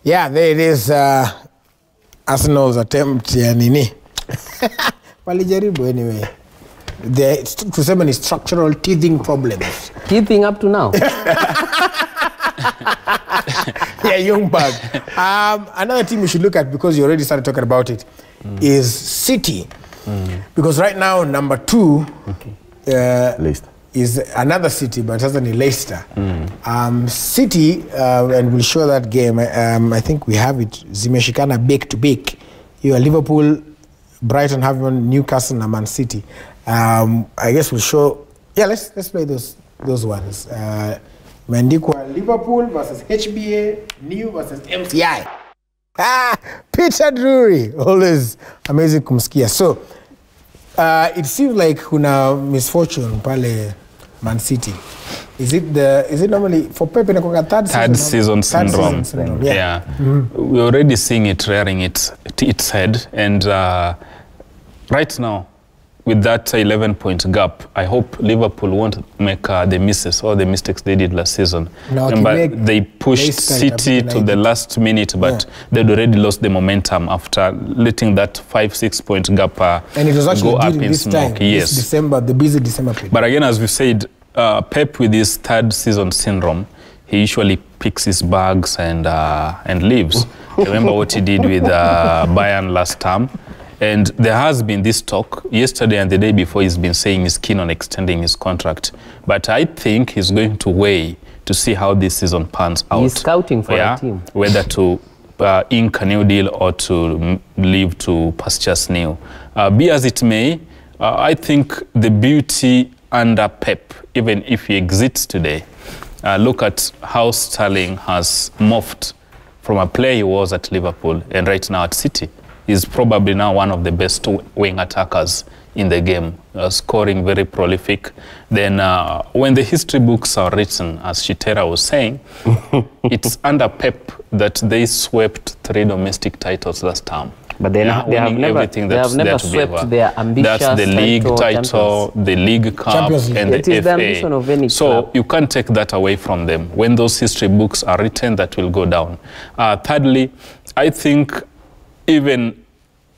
Yeah, there it is. Arsenal's attempt ya nini. Walijaribu anyway. To say many structural teething problems. Teething up to now. Yeah, Ljungberg. Another team we should look at, because you already started talking about it, is City. Because right now, number 2 Leicester is another City, but it hasn't Leicester. City, and we'll show that game. I think we have it. Zimeshikana back to back. You are Liverpool, Brighton, Havon, Newcastle, and Man City. I guess we'll show. Yeah, let's play those ones. Mandikwa Liverpool versus HBA, New versus MCI. Peter Drury, always amazing kumsikia. So it seems like kuna misfortune pale Man City. Is it normally for Pep in a third season syndrome? Yeah. We're already seeing it rearing its head, and right now, with that 11-point gap, I hope Liverpool won't make the misses or the mistakes they did last season. No, remember, they pushed City to the last minute, but they'd already lost the momentum after letting that 5-6 point gap and it was actually go up in this smoke. Time, yes, this December, the busy December period. But again, as we said, Pep with his third season syndrome, he usually picks his bags and leaves. Remember what he did with Bayern last term. And there has been this talk yesterday and the day before. He's been saying he's keen on extending his contract, but I think he's going to weigh to see how this season pans out. He's scouting for a team, whether to ink a new deal or to leave to pastures new. Be as it may, I think the beauty under Pep, even if he exits today, look at how Sterling has morphed from a player he was at Liverpool and right now at City. Is probably now one of the best wing attackers in the game, scoring very prolific. Then when the history books are written, as Shitera was saying, it's under Pep that they swept 3 domestic titles last term. But they have never swept their ambitious That's the league title, the League Cup, and the FA. The ambition of any club. You can't take that away from them. When those history books are written, that will go down. Thirdly, I think even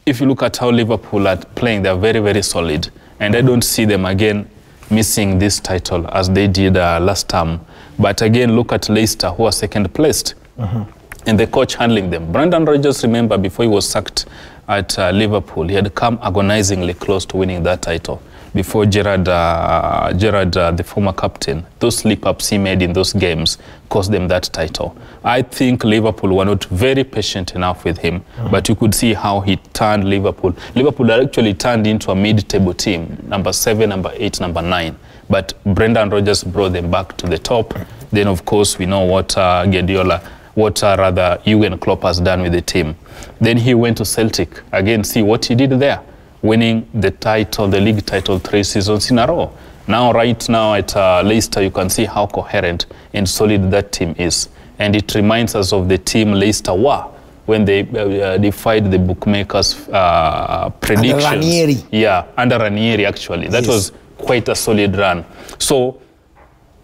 if you look at how Liverpool are playing, they're very, very solid. And I don't see them again missing this title as they did last term. But again, look at Leicester, who are second placed. And the coach handling them. Brendan Rodgers, remember, before he was sacked at Liverpool, he had come agonizingly close to winning that title. Before Gerrard, the former captain, those slip-ups he made in those games cost them that title. I think Liverpool were not very patient enough with him, but you could see how he turned Liverpool. Liverpool actually turned into a mid-table team, number 7, number 8, number 9. But Brendan Rodgers brought them back to the top. Then, of course, we know what Jurgen Klopp has done with the team. Then he went to Celtic. Again, see what he did there. Winning the title, the league title, 3 seasons in a row. Now, right now at Leicester, you can see how coherent and solid that team is. And it reminds us of the team Leicester were when they defied the bookmakers' predictions. Under Ranieri. Yeah, under Ranieri, actually. That was quite a solid run. So,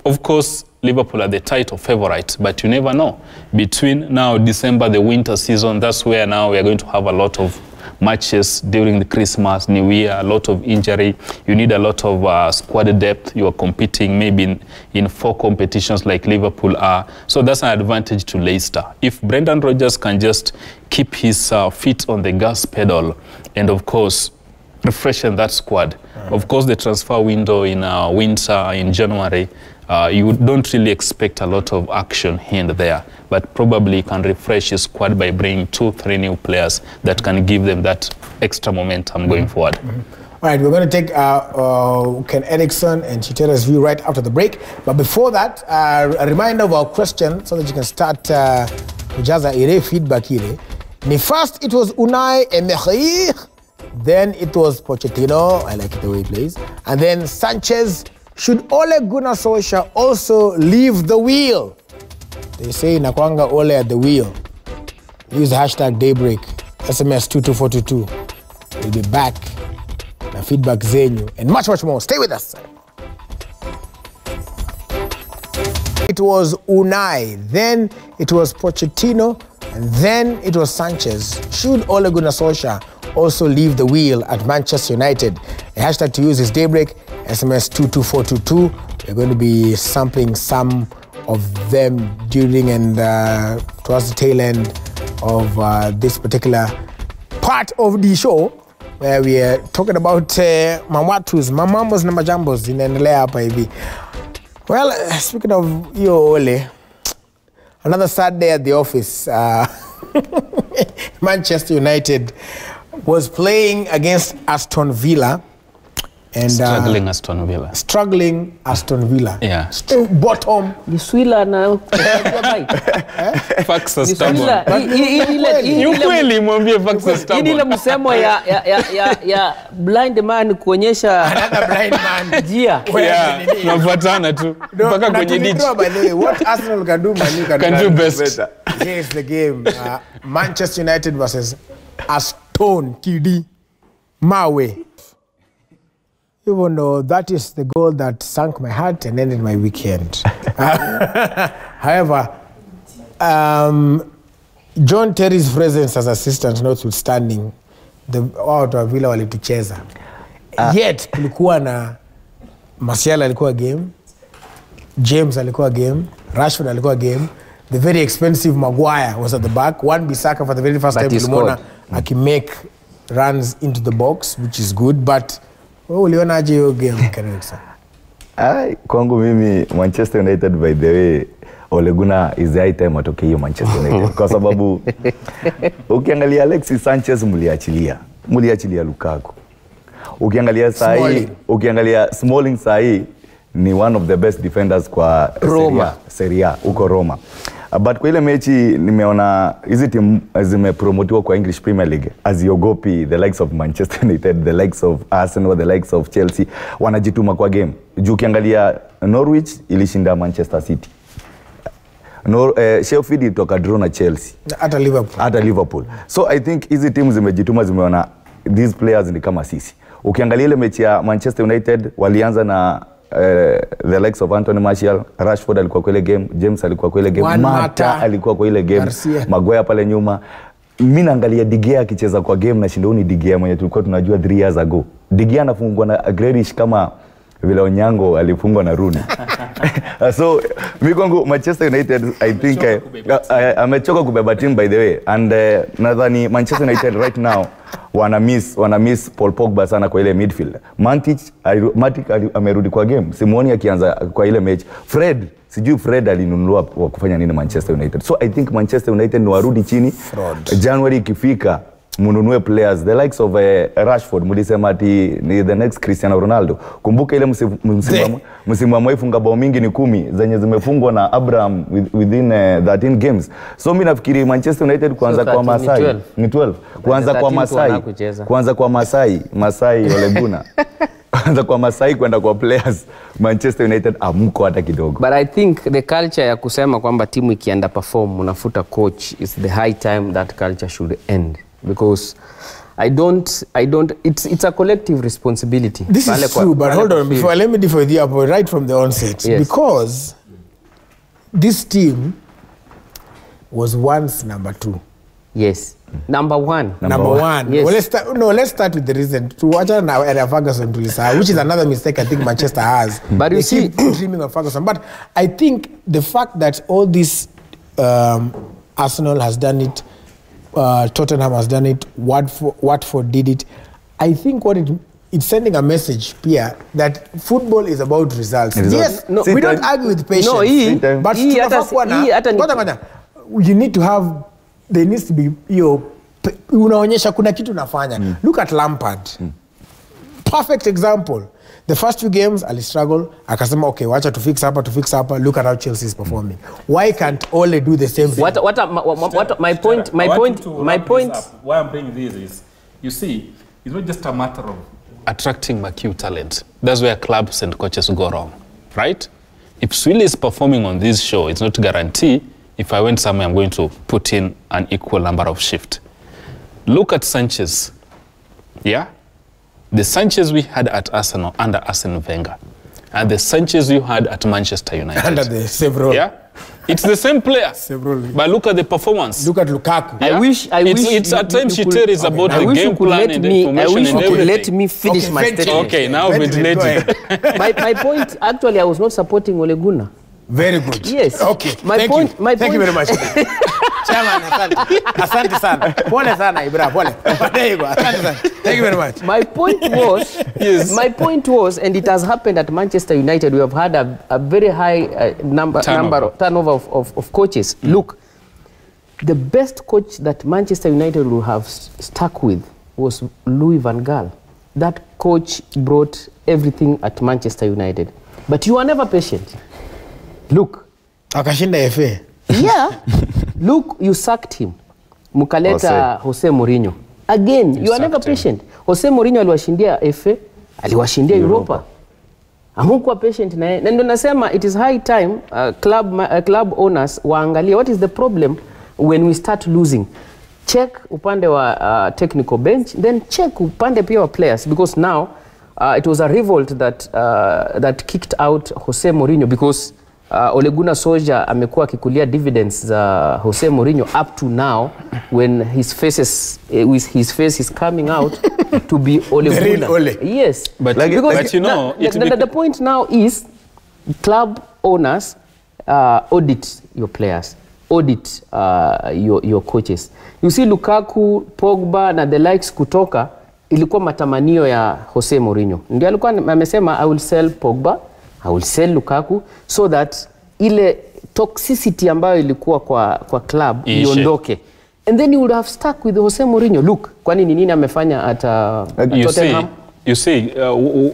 of course, Liverpool are the title favourite, but you never know. Between now, December, the winter season, that's where now we are going to have a lot of matches during the Christmas, New Year, a lot of injury. You need a lot of squad depth. You are competing maybe in 4 competitions like Liverpool are. So that's an advantage to Leicester. If Brendan Rodgers can just keep his feet on the gas pedal and, of course, refreshen that squad. Of course, the transfer window in winter, in January, you don't really expect a lot of action here and there, but probably you can refresh his squad by bringing 2-3 new players that can give them that extra momentum going forward. All right, we're going to take Ken Erickson and Chitera's view right after the break. But before that, a reminder of our question so that you can start kujaza ile feedback ile. First, it was Unai Emery. Then it was Pochettino. I like it the way he plays. And then Sanchez. Should Ole Gunnar Solskjaer also leave the wheel? They say nakwanga Ole at the wheel. Use the hashtag Daybreak. SMS 22422. We'll be back. Na feedback zenyu and much, much more. Stay with us. It was Unai. Then it was Pochettino. And then it was Sanchez. Should Ole Gunnar Solskjaer also leave the wheel at Manchester United? The hashtag to use is Daybreak, SMS 22422. We're going to be sampling some of them during and towards the tail end of this particular part of the show, where we are talking about Mamatus, Mamamos na Majambos inaendelea hapa hivi. Well, speaking of Ole, another sad day at the office. Manchester United was playing against Aston Villa. And, struggling Aston Villa. Struggling Aston Villa. Yeah. Bottom. Swila na Facts are stubborn. Ukweli mwambie facts are stubborn. Ile msemo ya blind man kuonyesha another blind man. Jia. Yeah. Nafuatana tu. Mpaka kwenye ditch. By the way, what Arsenal can do, Man U can do best. Here's the game. Manchester United versus Aston Kidi Mawe. Even though that is the goal that sank my heart and ended my weekend. However, John Terry's presence as assistant notwithstanding, the watu wa Villa walitucheza. Yet kulikuwa na Martial alikuwa game, James alikuwa game, Rashford alikuwa game. The very expensive Maguire was at the back. One Bissaka for the very first time tulimwona akimake runs into the box, which is good, but uliona aje hiyo game Kenesa? Kwangu mimi Manchester United, by the way, Ole Gunnar is the high time atoke hiyo Manchester United. Kwa sababu ukiangalia Alexis Sanchez muliachilia Lukaku. Ukiangalia sahi, ukiangalia Smalling sahi ni one of the best defenders kwa Serie A uko Roma. But kwa ile mechi nimeona hizi timu zimepromotiwa kwa English Premier League aziogopi the likes of Manchester United, the likes of Arsenal, the likes of Chelsea, wanajituma kwa game. Juu ukiangalia Norwich ilishinda Manchester City. Sheffield itoka draw na Chelsea. Hata Liverpool. So I think hizi timu zimejituma, zimeona these players ni kama sisi. Ukiangalia ile mechi ya Manchester United walianza na the likes of Anthony Martial, Rashford alikuwa kwa ile game, James alikuwa kwa ile game, Mata alikuwa kwa ile game, Maguire pale nyuma. Mimi naangalia De Gea akicheza kwa game na shindoni De Gea mwenye tulikuwa tunajua 3 years ago. De Gea anafungwa na Grealish kama vile Onyango alifungwa na Rooney. So mimi kwangu Manchester United I think amechoka kubeba team by the way, and nadhani Manchester United right now wana miss Paul Pogba sana kwa ile midfield. Matic amerudi kwa game. Simuoni akianza kwa ile match. Sijui Fred alinunuliwa kufanya nini Manchester United. So I think Manchester United ni warudi chini. January ikifika mununue players the likes of Rashford, mulisema ati ni the next Cristiano Ronaldo. Kumbuka ile msimu wa mwifunga bao mingi ni 10 zenye zimefungwa na Abraham within 13 games. So mimi nafikiri Manchester United kuanza kwa Masai ni 12. Kuanza kwa Masai Ole Gunnar. Kuanza kwa Masai kwenda kwa players Manchester United amko hata kidogo. But I think the culture ya kusema kwamba timu ikienda perform unafuta coach is the high time that culture should end. Because it's a collective responsibility. This is true, but hold on, let me differ with you right from the onset. Yes. Because this team was once number 2. Yes. Number one. Yes. Well, let's start with the reason. Ferguson, which is another mistake I think Manchester has. But you see, keep dreaming of Ferguson. But I think the fact that all this Arsenal has done it, Tottenham has done it, Watford did it. I think it's sending a message, Pierre, that football is about results. Yes, no, we don't argue with patience. No, but you need to have, there needs to be, unaonyesha kuna kitu nafanya. Look at Lampard. Perfect example. The first 2 games, Ali struggle. Akasema, okay, wacha to fix up. Look at how Chelsea is performing. Why can't Ole do the same thing? My point. Why I'm bringing this is, you see, it's not just a matter of attracting McHugh talent. That's where clubs and coaches go wrong, right? If Swilly is performing on this show, it's not a guarantee if I went somewhere, I'm going to put in an equal number of shifts. Look at Sanchez, yeah? The Sanchez we had at Arsenal under Arsene Wenger, and the Sanchez you had at Manchester United. Under the several. Yeah? It's the same player. Several. But look at the performance. Look at Lukaku. I wish it's at times she tells about the game plan and the information I wish and you could let everything. me finish my statement. Okay, now ventilate it. my point, actually, I was not supporting Ole Gunnar. Very good. Yes. Okay. My Thank point. you. My Thank point. you very much. Chairman, asante sana. Pole sana Ibra, pole. There you go. Asante sana. Thank you very much. My point was, Yes. my point was, and it has happened at Manchester United. We have had a very high turnover of coaches. Look, the best coach that Manchester United would have stuck with was Louis van Gaal. That coach brought everything at Manchester United. But you are never patient. Look. Akashinda FA. Yeah. Look, you sacked him. Mukaleta Jose Mourinho. Again, you are never patient. Jose Mourinho aliwashindia FA, aliwashindia Europa. Hamukuwa patient na yeye. Na ndio nasema it is high time club owners waangalie what is the problem when we start losing. Check upande wa technical bench, then check upande pia wa players, because now it was a revolt that kicked out Jose Mourinho, because Ole Gunnar Solskjaer amekuwa akikulia dividends za Jose Mourinho up to now, when his face is coming out to be Ole Gunnar. Ole. Yes. But you know, the point now is club owners audit your players, audit your coaches. You see Lukaku, Pogba na the likes kutoka, ilikuwa matamanio ya Jose Mourinho. Ndio alikuwa amesema I will sell Pogba, I will sell Lukaku, so that ile toxicity ambayo ilikuwa kwa club iondoke. And then you would have stuck with Jose Mourinho. Look, kwani ni nini amefanya at Tottenham? You see,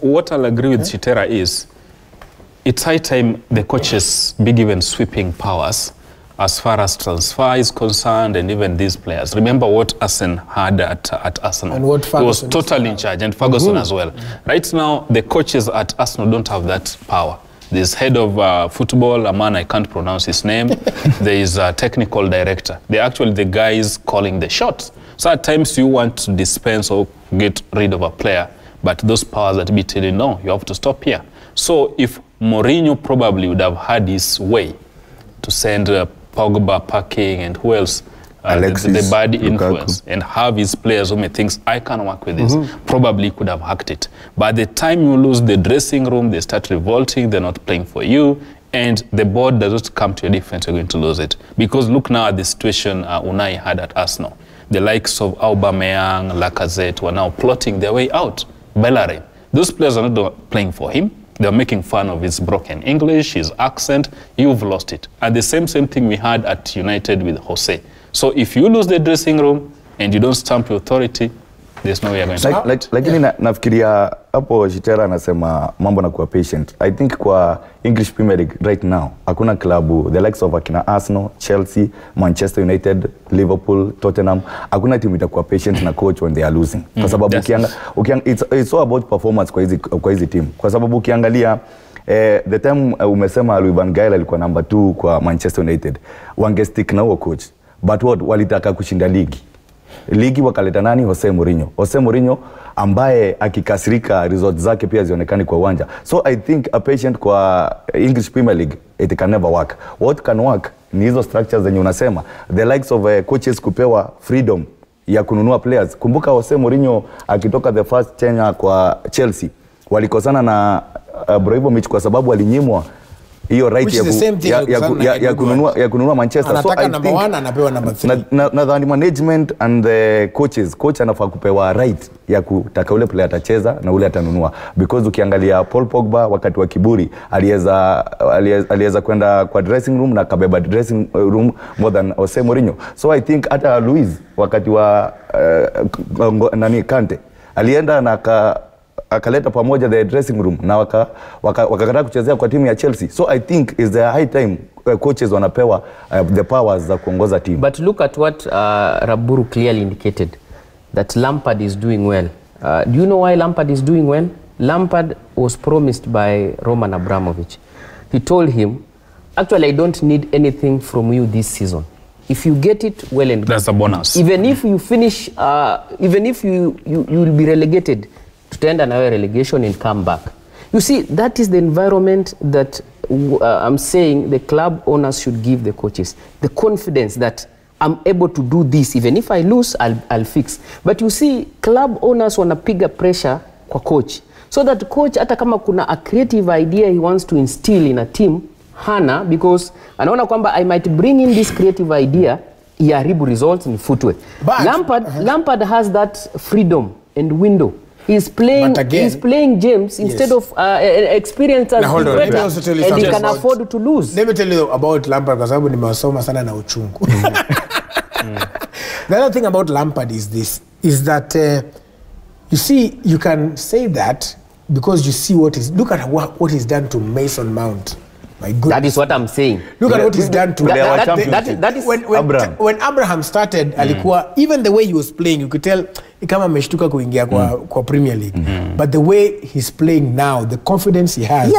what I'll agree with Chitera is, it's high time the coaches be given sweeping powers as far as transfer is concerned, and even these players. Remember what Arsene had at Arsenal. And what Ferguson he was totally in charge, and Ferguson as well. Right now, the coaches at Arsenal don't have that power. There's head of football, a man I can't pronounce his name. There is a technical director. They're actually the guys calling the shots. So at times you want to dispense or get rid of a player, but those powers that be telling, no, you have to stop here. So if Mourinho probably would have had his way to send Pogba packing and who else, the bad influence, and have his players who may think, I can work with this, probably could have hacked it. By the time you lose the dressing room, they start revolting, they're not playing for you, and the board does not come to your defense, you're going to lose it. Because look now at the situation Unai had at Arsenal. The likes of Aubameyang, Lacazette were now plotting their way out. Bellerin. Those players are not playing for him. They're making fun of his broken English, his accent. You've lost it. And the same thing we had at United with Jose. So if you lose the dressing room and you don't stamp your authority, there's no way you're going to Lakini nafikiria hapo Chitera anasema mambo na kuwa patient. I think kwa English Premier League right now, hakuna klabu, the likes of akina Arsenal, Chelsea, Manchester United, Liverpool, Tottenham, hakuna timu itakuwa patient na coach when they are losing. Kwa sababu it's all about performance kwa hizi team. Kwa sababu ukiangalia the time umesema Louis van Gaal alikuwa number 2 kwa Manchester United, wangestick na huo coach. But what walitaka kushinda ligi wakaleta nani? Jose Mourinho. Jose Mourinho ambaye akikasirika results zake pia zionekani kwa uwanja. So I think a patient kwa English Premier League, it can never work. What can work ni hizo structures zenye unasema, the likes of coaches kupewa freedom ya kununua players. Kumbuka Jose Mourinho akitoka the first tenure kwa Chelsea, walikosana na Abramovich kwa sababu alinyimwa hiyo right ya kununua Manchester. Anataka so number 1 anapewa number 3. Nadhani management and the coach anafaa kupewa right ya kutaka ule player atacheza na ule atanunua, because ukiangalia Paul Pogba wakati wa kiburi aliweza kwenda kwa dressing room na kabeba dressing room more than Jose Mourinho. So I think hata Luis wakati wa Kante alienda na akaleta pamoja the dressing room na wakakataa kuchezea kwa timu ya Chelsea. So I think is the high time coaches wanapewa the powers za kuongoza team. But look at what Raburu clearly indicated, that Lampard is doing well. Do you know why Lampard is doing well? Lampard was promised by Roman Abramovich. He told him, actually I don't need anything from you this season. If you get it, well and good. That's a bonus. Even if you finish, even if you will be relegated, tutaenda nawe relegation and come back. You see, that is the environment that I'm saying the club owners should give the coaches the confidence that I'm able to do this. Even if I lose, I'll fix. But you see, club owners wanapiga pressure kwa coach. So that coach, hata kama kuna a creative idea he wants to instill in a team, hana, because anaona kwamba I might bring in this creative idea, iharibu results in footwear. Lampard has that freedom and window. He's playing James instead of experienced as better, and he can afford to lose. Let me tell you about Lampard, kwa sababu nimewasoma sana na uchungu. The other thing about Lampard is this, is that you see, you can say that because you see look at what he's done to Mason Mount. My goodness. That is what I'm saying. Look at what he's done to that is when Abraham started, alikuwa, even the way he was playing, you could tell kama ameshtuka kuingia kwa Premier League. But the way he's playing now, the confidence he has,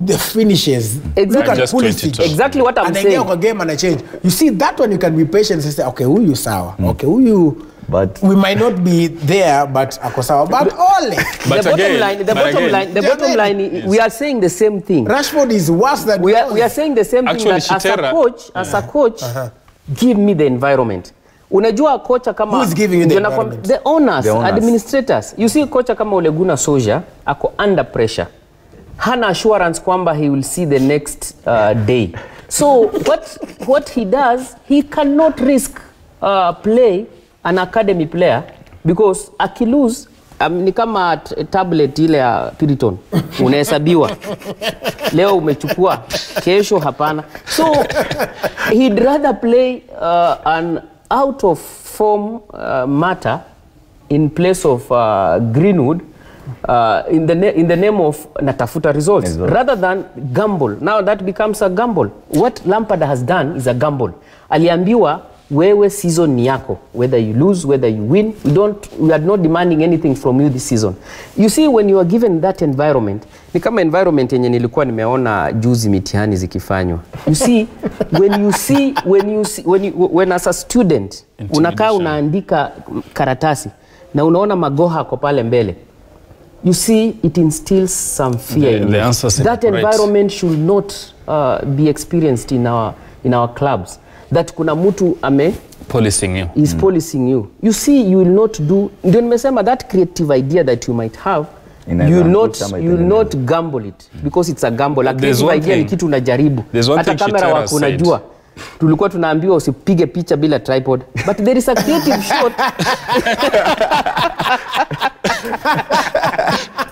the finishes. Exactly. Look at Pulisic. Exactly what I'm saying. Kwa game and change. You see, that one you can be patient and say, okay, huyu sawa. Okay, huyu. But we might not be there, but ako sawa. But all the bottom line, we are saying the same thing. Rashford is worse than we are saying the same thing. That as a coach, give me the environment. Unajua kocha kama who is giving you the environment? The owners, administrators. You see kocha kama Ole Gunnar Solskjaer ako under pressure. Hana assurance kwamba he will see the next day. So what he does, he cannot risk play an academy player, because akilose ni kama tablet ile ya Piriton, unahesabiwa leo umechukua, kesho hapana. So he'd rather play an out of form matter in place of Greenwood in the name of natafuta results, rather than gamble. Now that becomes a gamble. What Lampard has done is a gamble. Aliambiwa, wewe season ni yako, whether you lose, whether you win, we are not demanding anything from you this season. You see, when you are given that environment, ni kama environment yenye nilikuwa nimeona juzi mitihani zikifanywa. You see, when as a student unakaa unaandika karatasi na unaona magoha kwa pale mbele, you see, it instills some fear in you. That environment should not be experienced in our clubs. That kuna mtu policing you. Is policing you. You see, you will not do. Ndio nimesema that creative idea that you might have, you will not gamble it, because it's a gamble. A creative idea ni kitu unajaribu. Hata kamera wako unajua. Tulikuwa tunaambiwa usipige picha bila tripod, but there is a creative shot.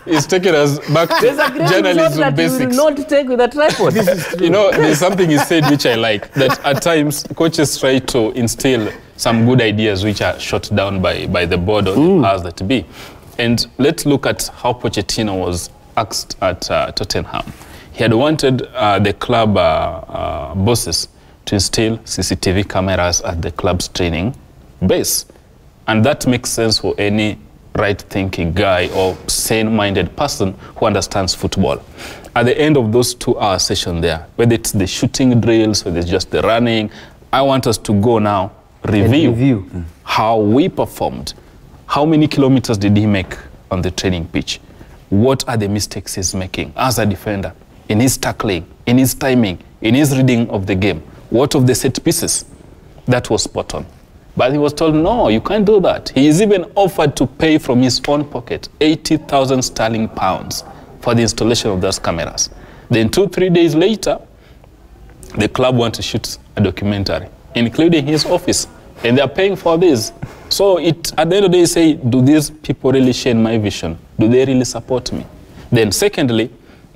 It's taken us back to journalism basics. You will not take with a tripod. You know, there's something you said which I like, that at times coaches try to instill some good ideas which are shot down by the board or the powers that be. And let's look at how Pochettino was asked at Tottenham. He had wanted the club bosses to install CCTV cameras at the club's training base. And that makes sense for any right-thinking guy or sane-minded person who understands football. At the end of those 2-hour session there, whether it's the shooting drills, whether it's just the running, I want us to go now, review how we performed. How many kilometers did he make on the training pitch? What are the mistakes he's making as a defender, in his tackling, in his timing, in his reading of the game? What of the set pieces? That was spot on. But he was told, no, you can't do that. He is even offered to pay from his own pocket 80,000 sterling pounds for the installation of those cameras. Then 2-3 days later, the club want to shoot a documentary, including his office, and they are paying for this. So at the end of the day, say, do these people really share my vision? Do they really support me? Then secondly,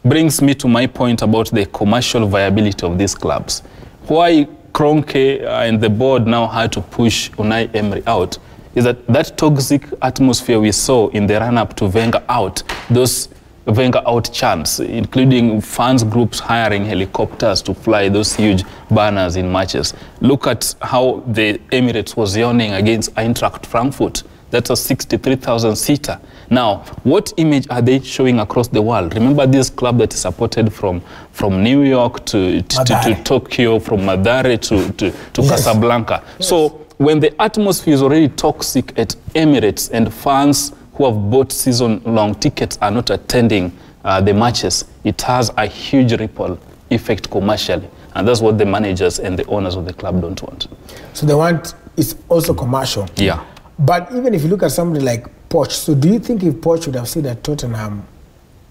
brings me to my point about the commercial viability of these clubs. Why Kroenke and the board now had to push Unai Emery out is that toxic atmosphere we saw in the run-up to Wenger out, those Wenger out chants, including fans groups hiring helicopters to fly those huge banners in matches. Look at how the Emirates was yawning against Eintracht Frankfurt. That's a 63,000-seater. Now, what image are they showing across the world? Remember this club that is supported from New York to Tokyo, from Madare to Casablanca. So when the atmosphere is already toxic at Emirates and fans who have bought season-long tickets are not attending the matches, it has a huge ripple effect commercially. And that's what the managers and the owners of the club don't want. So they want, it's also commercial. Yeah. But even if you look at somebody like Poch, so do you think if Poch would have said that Tottenham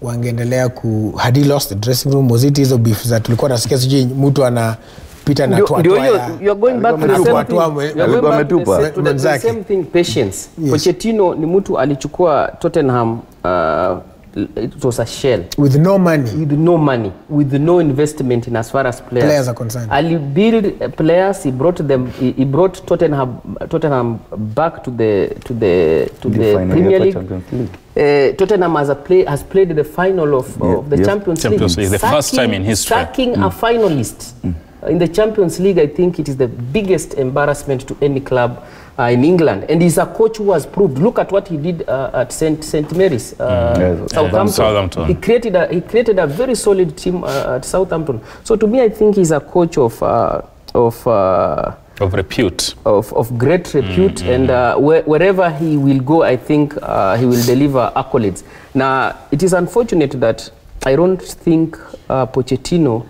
wangeendelea had he lost the dressing room, was it hizo beef za tulikuwa nasikia sijui mtu anapita na you're going back to the same thing, patience. Yes. Pochettino ni mtu alichukua Tottenham, it was a shell. With no money. With no money. With no investment in as far as players are concerned. Ali build players, he brought Tottenham back to the Premier League. Tottenham has played the final of the Champions League. The first time in history. Sacking a finalist. In the Champions League, I think it is the biggest embarrassment to any club in England. And he's a coach who has proved. Look at what he did at St. Mary's, Southampton. He created a very solid team at Southampton. So to me, I think he's a coach of repute, of great repute, and wherever he will go, I think he will deliver accolades. Now, it is unfortunate that I don't think Pochettino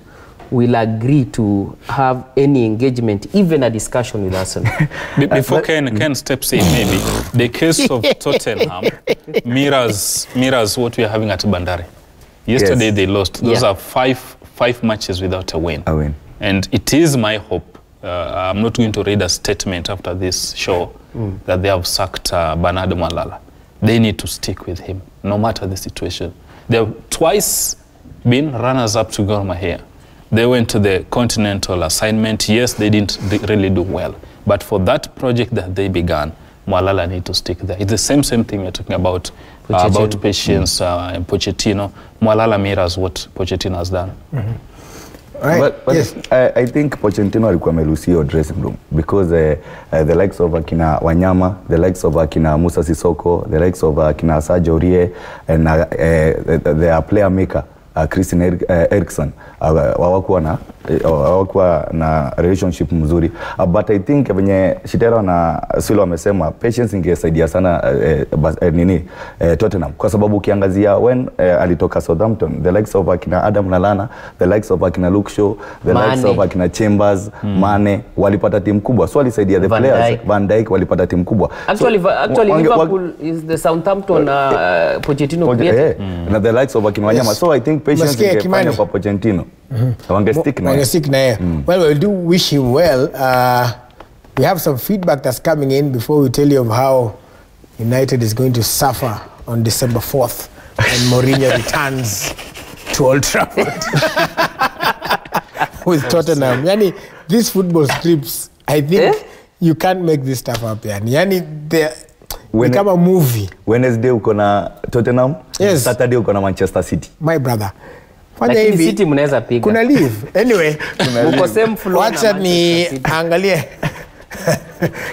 will agree to have any engagement, even a discussion with Arsenal. Before Ken steps in, maybe the case of Tottenham mirrors what we are having at Bandari. Yesterday they lost. Those are five matches without a win. And it is my hope. I'm not going to read a statement after this show that they have sacked Bernard Mwalala. They need to stick with him, no matter the situation. They have twice been runners-up to Gor Mahia. They went to the continental assignment. Yes, they didn't really do well. But for that project that they began, Mwalala need to stick there. It's the same thing we're talking about patience and Pochettino. Mwalala mirrors what Pochettino has done. Right. But yes. I think Pochettino alikuwa amelusia dressing room because the likes of Akina Wanyama, the likes of Akina Musa Sissoko, the likes of Akina Sergio Aurier, and their player maker Christian Eriksen hawakuwa na relationship mzuri, but I think venye Shitera na Silo wamesema patience ingesaidia sana Tottenham, kwa sababu ukiangazia when alitoka Southampton, the likes of akina Adam Lallana, the likes of akina Luke Shaw, the likes of akina Chambers, Mane walipata timu kubwa, so alisaidia the players. Van Dijk walipata timu kubwa. Actually Liverpool is the Southampton Pochettino created. Na the likes of akina Wanyama, so I think patience ingefanya kwa Pochettino. Wangestik na yeye. Well, we do wish him well. We have some feedback that's coming in before we tell you of how United is going to suffer on December 4th when Mourinho returns to Old Trafford with Tottenham. Yani, these football scripts, I think you can't make this stuff up. Yani, they become a movie. Wednesday uko na Tottenham, Saturday uko na Manchester City. My brother. Lakini City mnaweza piga. Kuna leave. Anyway, uko same flow. Wacha ni angalie.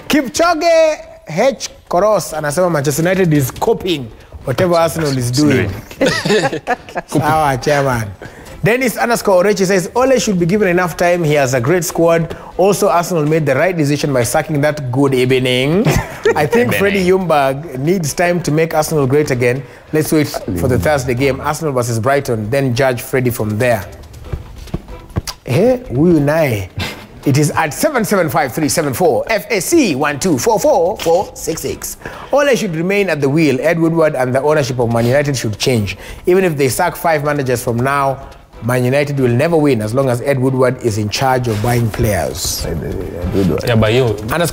Kipchoge H. Koros anasema Manchester United is copying whatever Arsenal is doing. Sawa, chairman. Dennis_Orechi says Ole should be given enough time. He has a great squad. Also, Arsenal made the right decision by sacking that good evening. I think Freddie Ljungberg needs time to make Arsenal great again. Let's wait for the Thursday game, Arsenal versus Brighton, then judge Freddie from there. Hey, huyu naye. It is at 775-374 FAC 1244466. Ole should remain at the wheel. Ed Woodward and the ownership of Man United should change. Even if they sack 5 managers from now, Man United will never win as long as Ed Woodward is in charge of buying players.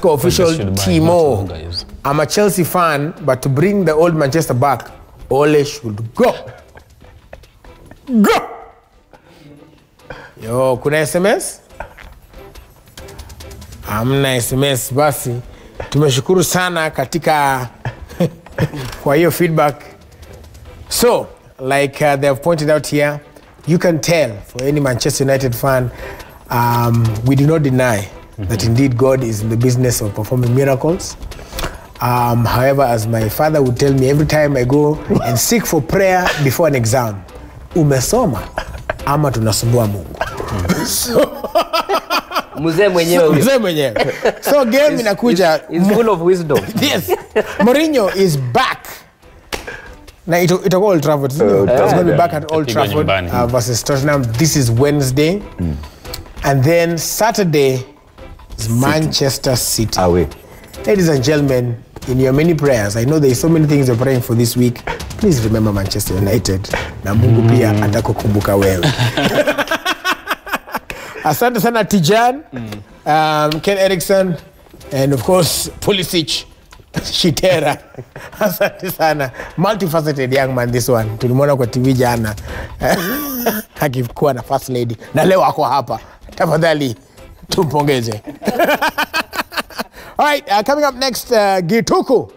_official Timo. I'm a Chelsea fan, but to bring the old Manchester back, Ole should go. Go! Yo, kuna SMS? Amna SMS basi. Tumeshukuru sana katika kwa hiyo feedback. So, like they have pointed out here, you can tell for any Manchester United fan, we do not deny that indeed God is in the business of performing miracles. However, as my father would tell me every time I go and seek for prayer before an exam, umesoma ama tunasumbua Mungu. Mzee mwenyewe. So game inakuja is full of wisdom. Yes. Mourinho is back. Na itakuwa Old Trafford. It's going to be back at Old Trafford versus Tottenham. This is Wednesday. And then Saturday is Manchester City. Away. Ladies and gentlemen, in your many prayers, I know there's so many things you're praying for this week. Please remember Manchester United. Na Mungu pia atakukumbuka wewe. Asante sana Tijan, Ken Erickson, and of course Pulisic, Shitera. Asante sana. Multifaceted young man this one. Tulimwona kwa TV jana. Akikuwa na first lady. Na leo ako hapa. Tafadhali tumpongeze. All right, coming up next, Gituku.